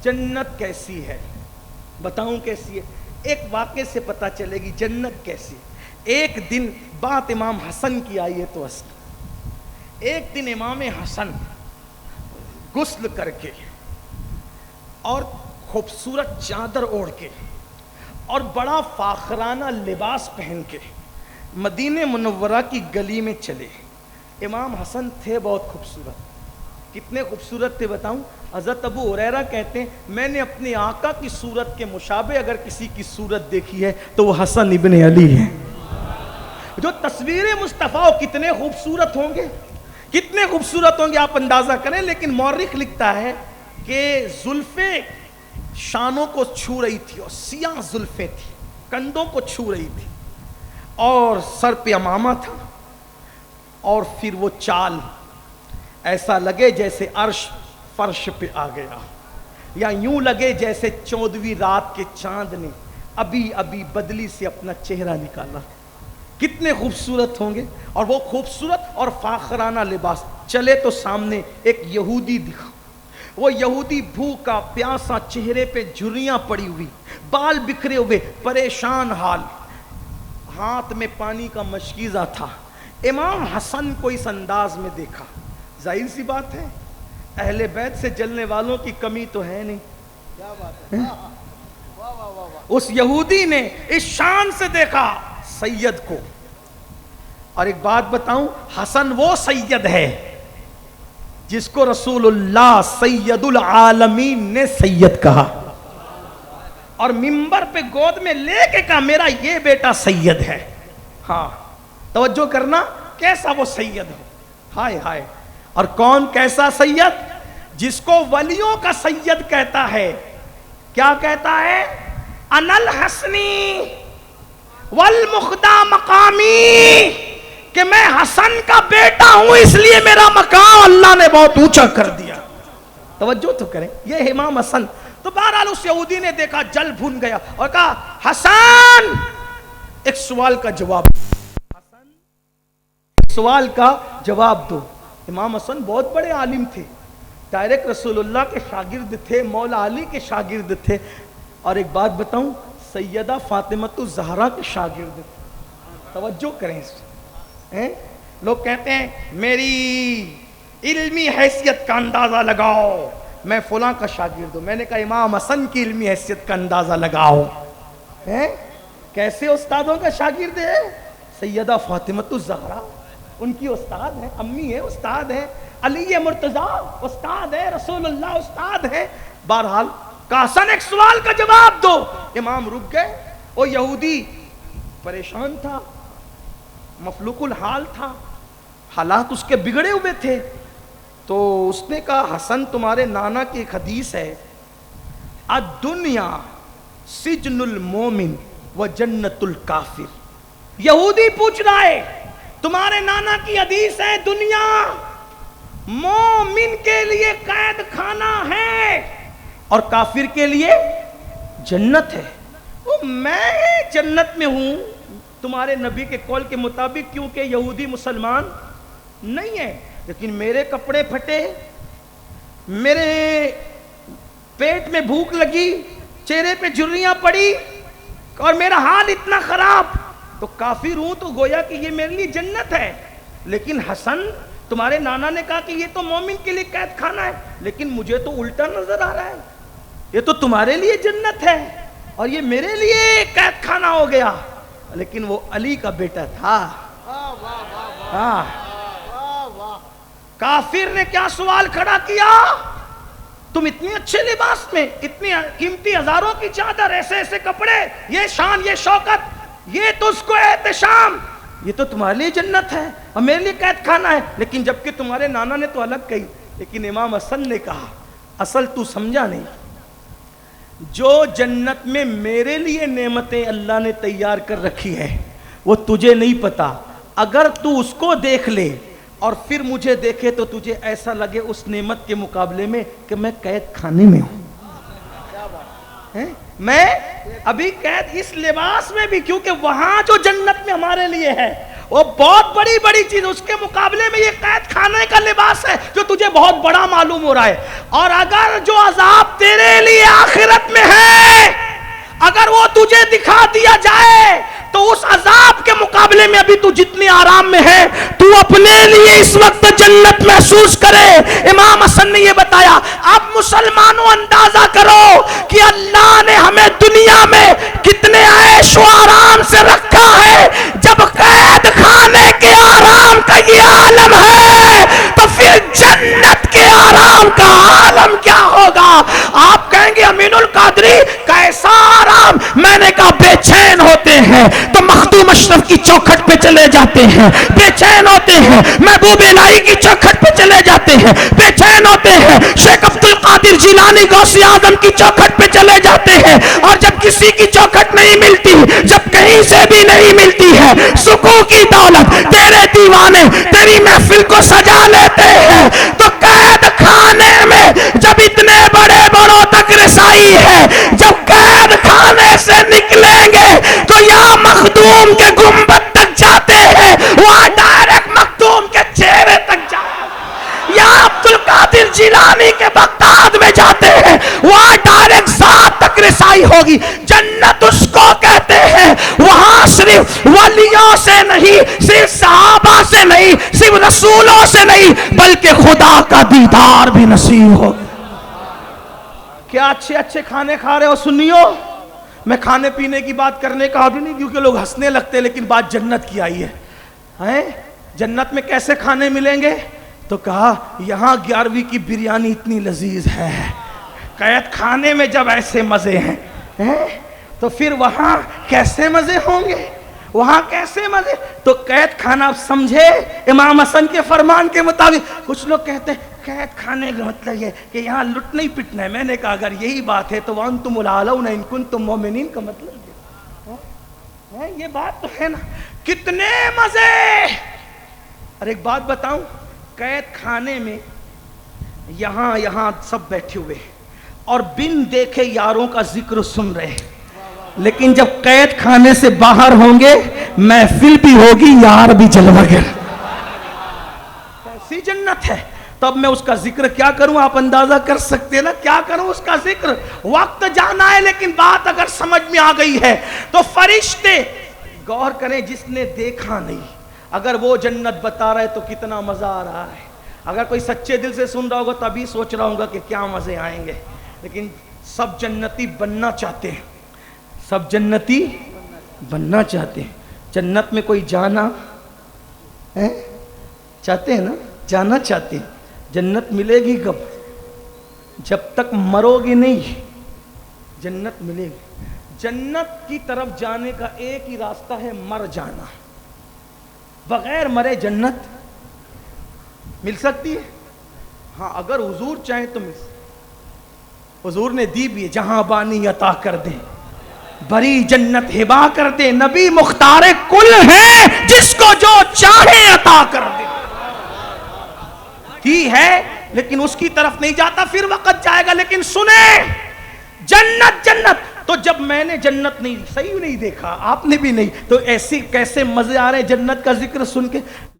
جنت کیسی ہے، بتاؤں کیسی ہے؟ ایک واقعے سے پتہ چلے گی جنت کیسی ہے۔ ایک دن بات امام حسن کی آئی ہے تو اصل ایک دن امام حسن غسل کر کے اور خوبصورت چادر اوڑھ کے اور بڑا فاخرانہ لباس پہن کے مدینہ منورہ کی گلی میں چلے۔ امام حسن تھے بہت خوبصورت، کتنے خوبصورت تھے بتاؤں؟ حضرت ابو ہریرہ کہتے ہیں میں نے اپنے آقا کی صورت کے مشابہ اگر کسی کی صورت دیکھی ہے تو وہ حسن ابن علی ہے۔ جو تصویر مصطفیٰ کتنے خوبصورت ہوں گے، کتنے خوبصورت ہوں گے آپ اندازہ کریں۔ لیکن مورخ لکھتا ہے کہ زلفیں شانوں کو چھو رہی تھی اور سیاہ زلفیں تھی، کندھوں کو چھو رہی تھی، اور سر پہ عمامہ تھا، اور پھر وہ چال ایسا لگے جیسے عرش فرش پہ آ گیا، یا یوں لگے جیسے 14ویں رات کے چاند نے ابھی ابھی بدلی سے اپنا چہرہ نکالا۔ کتنے خوبصورت ہوں گے، اور وہ خوبصورت اور فاخرانہ لباس۔ چلے تو سامنے ایک یہودی دکھا، وہ یہودی بھوکا پیاسا، چہرے پہ جھریاں پڑی ہوئی، بال بکھرے ہوئے، پریشان حال، ہاتھ میں پانی کا مشکیزہ تھا۔ امام حسن کو اس انداز میں دیکھا، ظاہر سی بات ہے اہل بیت سے جلنے والوں کی کمی تو ہے نہیں۔ کیا بات ہے؟ اس یہودی نے اس شان سے دیکھا سید کو۔ اور ایک بات بتاؤں، حسن وہ سید ہے جس کو رسول اللہ سید العالمین نے سید کہا، اور منبر پہ گود میں لے کے کہا میرا یہ بیٹا سید ہے۔ ہاں توجہ کرنا، کیسا وہ سید ہے، ہائے ہائے۔ اور کون کیسا سید؟ جس کو ولیوں کا سید کہتا ہے۔ کیا کہتا ہے؟ انا الحسنی والمخدا مقامی، کہ میں حسن کا بیٹا ہوں اس لیے میرا مقام اللہ نے بہت اونچا کر دیا۔ توجہ تو کریں، یہ امام حسن۔ تو بہرحال اس یہودی نے دیکھا، جل بھن گیا اور کہا حسن ایک سوال کا جواب، حسن ایک سوال کا جواب دو۔ امام حسن بہت بڑے عالم تھے، ڈائریکٹ رسول اللہ کے شاگرد تھے، مولا علی کے شاگرد تھے، اور ایک بات بتاؤں سیدہ فاطمۃ الزہرا کے شاگرد تھے۔ توجہ کریں اس سے۔ لوگ کہتے ہیں میری علمی حیثیت کا اندازہ لگاؤ، میں فلاں کا شاگرد ہوں۔ میں نے کہا امام حسن کی علمی حیثیت کا اندازہ لگاؤ۔ کیسے استادوں کا شاگرد ہے؟ سیدہ فاطمۃ الزہرا ان کی استاد ہے، امی ہے، استاد ہے، علی مرتضیٰ استاد ہے، رسول اللہ استاد ہے۔ بہرحال کہا حسن ایک سوال کا جواب دو۔ امام رک گئے، وہ یہودی پریشان تھا، مفلوق الحال تھا، حالات اس کے بگڑے ہوئے تھے۔ تو اس نے کہا حسن تمہارے نانا کی ایک حدیث ہے، الدنیا سجن المومن و جنت الکافر۔ یہودی پوچھ رہا ہے تمہارے نانا کی حدیث ہے دنیا مومن کے لیے قید خانہ ہے اور کافر کے لیے جنت ہے۔ میں جنت میں ہوں تمہارے نبی کے قول کے مطابق، کیونکہ یہودی مسلمان نہیں ہے، لیکن میرے کپڑے پھٹے، میرے پیٹ میں بھوک لگی، چہرے پہ جھریاں پڑی، اور میرا حال اتنا خراب، تو کافر ہوں تو گویا کہ یہ میرے لیے جنت ہے۔ لیکن حسن تمہارے نانا نے کہا کہ یہ تو مومن کے لیے قید خانہ ہے، لیکن مجھے تو الٹا نظر آ رہا ہے، یہ تو تمہارے لیے جنت ہے اور یہ میرے لیے قید خانہ ہو گیا۔ لیکن وہ علی کا بیٹا تھا۔ ہاں، کافر نے کیا سوال کھڑا کیا؟ تم اتنے اچھے لباس میں، اتنی قیمتی ہزاروں کی چادر، ایسے ایسے کپڑے، یہ شان، یہ شوکت، یہ تو اس کو احتشام، یہ تو تمہارے لیے جنت ہے اور میرے لیے قید خانہ ہے۔ لیکن جبکہ تمہارے نانا نے تو الگ کہی، لیکن امام حسن نے کہا اصل تو سمجھا نہیں، جو جنت میں میرے لیے نعمتیں اللہ نے تیار کر رکھی ہے وہ تجھے نہیں پتا۔ اگر تو اس کو دیکھ لے اور پھر مجھے دیکھے تو تجھے ایسا لگے اس نعمت کے مقابلے میں کہ میں قید خانے میں ہوں۔ میں ابھی قید اس لباس میں بھی، کیونکہ وہاں جو جنت میں ہمارے لیے ہے وہ بہت بڑی بڑی چیز، اس کے مقابلے میں یہ قید خانے کا لباس ہے جو تجھے بہت بڑا معلوم ہو رہا ہے. اور اگر جو عذاب تیرے لیے آخرت میں ہے اگر وہ تجھے دکھا دیا جائے تو اس عذاب کے مقابلے میں ابھی تو جتنی آرام میں ہے تو اپنے لیے اس وقت جنت محسوس کرے. امام حسن نے یہ بتایا. اب مسلمانوں اندازہ کرو کہ اللہ نے ہمیں دنیا میں کتنے عیش و آرام سے رکھا ہے. جب قید خانے کے آرام کا یہ عالم ہے تو پھر جنت کے آرام کا عالم کیا ہوگا؟ آپ کہیں گے امین القادری کیسا آرام؟ میں نے کہا بے چین ہوتے ہیں تو مخدوم اشرف کی چوکھٹ پہ چلے جاتے ہیں، بے چین ہوتے ہیں محبوب الہی کی چوکھٹ پہ چلے جاتے ہیں، بے چین ہوتے ہیں شیخ عبد القادر جیلانی غوث اعظم کی چوکھٹ پہ چلے جاتے ہیں. اور جب کسی کی چوکھٹ نہیں ملتی، جب کہیں سے بھی نہیں ملتی ہے، سکون کی دولت تیرے دیوانے تیری محفل کو سجا لیتے ہیں. تو قید خانے میں جب اتنے بڑے بڑوں تک رسائی ہے، جب قید خانے سے نکلیں گے تو یہاں مخدوم کے گنبد تک جاتے ہیں، وہاں ڈائریکٹ مخدوم کے چہرے تک جاتے ہیں. یہاں عبد القادر جیلانی کے بغداد میں جاتے ہیں، وہاں ڈائریکٹ ذات تک رسائی ہوگی. جنت اس کو کہتے ہیں وہاں صرف ولیوں سے نہیں، صرف صحابہ سے نہیں، صرف رسولوں سے نہیں، بلکہ خدا کا دیدار بھی نصیب ہو. کیا اچھے اچھے کھانے کھا رہے ہو سنیو. میں کھانے پینے کی بات کرنے کا عادی نہیں کیونکہ لوگ ہنسنے لگتے، لیکن بات جنت کی آئی ہے. جنت میں کیسے کھانے ملیں گے؟ تو کہا یہاں 11ویں کی بریانی اتنی لذیذ ہے، قید خانے میں جب ایسے مزے ہیں تو پھر وہاں کیسے مزے ہوں گے؟ وہاں کیسے مزے؟ تو قید خانہ آپ سمجھے امام حسن کے فرمان کے مطابق. کچھ لوگ کہتے ہیں قید خانے کا مطلب یہ کہ یہاں لٹ نہیں پٹنا ہے. میں نے کہا اگر یہی بات ہے تو وَأَنْتُمُ الْأَعْلَوْنَ إِن كُنتُم مُؤْمِنِينَ کا مطلب ہے یہ بات تو ہے نا. کتنے مزے. اور ایک بات بتاؤں، قید خانے میں یہاں سب بیٹھے ہوئے اور بن دیکھے یاروں کا ذکر سن رہے ہیں، لیکن جب قید خانے سے باہر ہوں گے محفل بھی ہوگی، یار بھی جلوہ گر. کیسی جنت ہے. تو اب میں اس کا ذکر کیا کروں؟ آپ اندازہ کر سکتے ہیں نا کیا کروں اس کا ذکر. وقت جانا ہے لیکن بات اگر سمجھ میں آ گئی ہے تو فرشتے غور کریں جس نے دیکھا نہیں، اگر وہ جنت بتا رہا ہے تو کتنا مزہ آ رہا ہے. اگر کوئی سچے دل سے سن رہا ہوگا تبھی سوچ رہا ہوگا کہ کیا مزے آئیں گے. لیکن سب جنتی بننا چاہتے ہیں، سب جنتی بننا چاہتے ہیں. جنت میں کوئی جانا چاہتے ہیں نا، جانا چاہتے ہیں. جنت ملے گی کب؟ جب تک مرو گے نہیں جنت ملے گی. جنت کی طرف جانے کا ایک ہی راستہ ہے، مر جانا. بغیر مرے جنت مل سکتی ہے؟ ہاں اگر حضور چاہیں تو مل سکتی. حضور نے دی بھی ہے، جہاں بانی عطا کر دیں، بری جنت ہبا کر دے. نبی مختار کل ہے، جس کو جو چاہے عطا کر دے. کی ہے لیکن اس کی طرف نہیں جاتا، پھر وقت جائے گا. لیکن سنیں جنت جنت تو جب میں نے جنت نہیں صحیح نہیں دیکھا، آپ نے بھی نہیں، تو ایسی کیسے مزے آ رہے ہیں جنت کا ذکر سن کے.